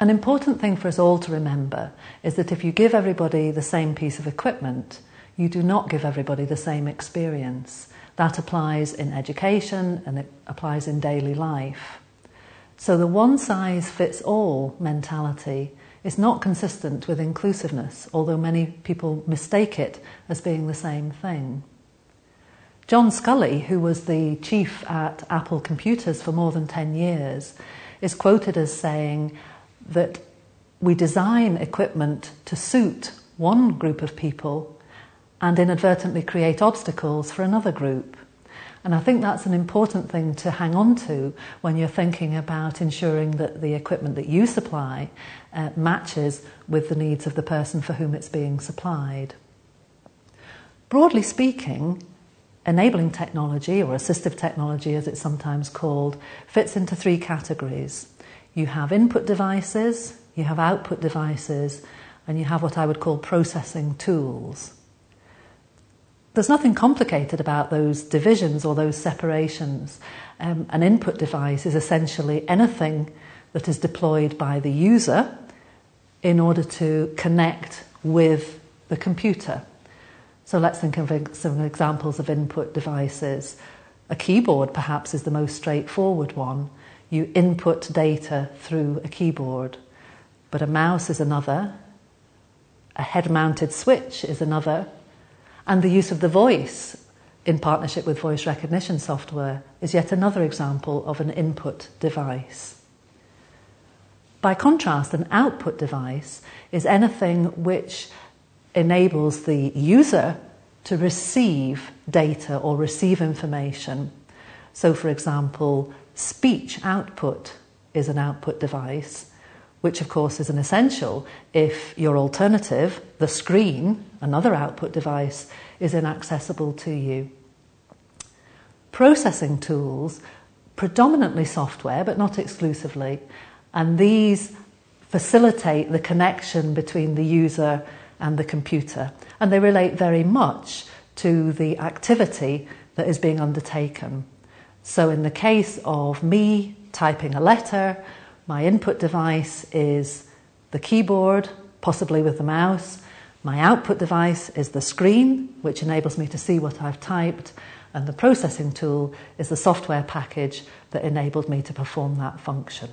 An important thing for us all to remember is that if you give everybody the same piece of equipment, you do not give everybody the same experience. That applies in education and it applies in daily life. So the one-size-fits-all mentality is not consistent with inclusiveness, although many people mistake it as being the same thing. John Sculley, who was the chief at Apple Computers for more than 10 years, is quoted as saying that we design equipment to suit one group of people and inadvertently create obstacles for another group. And I think that's an important thing to hang on to when you're thinking about ensuring that the equipment that you supply matches with the needs of the person for whom it's being supplied. Broadly speaking, enabling technology, or assistive technology as it's sometimes called, fits into three categories. You have input devices, you have output devices, and you have what I would call processing tools. There's nothing complicated about those divisions or those separations. An input device is essentially anything that is deployed by the user in order to connect with the computer. So let's think of some examples of input devices. A keyboard perhaps is the most straightforward one. You input data through a keyboard. But a mouse is another, a head-mounted switch is another, and the use of the voice in partnership with voice recognition software is yet another example of an input device. By contrast, an output device is anything which enables the user to receive data or receive information. So, for example, speech output is an output device, which of course is an essential if your alternative, the screen, another output device, is inaccessible to you. Processing tools, predominantly software, but not exclusively, and these facilitate the connection between the user and the computer, and they relate very much to the activity that is being undertaken. So in the case of me typing a letter, my input device is the keyboard, possibly with the mouse. My output device is the screen, which enables me to see what I've typed, and the processing tool is the software package that enabled me to perform that function.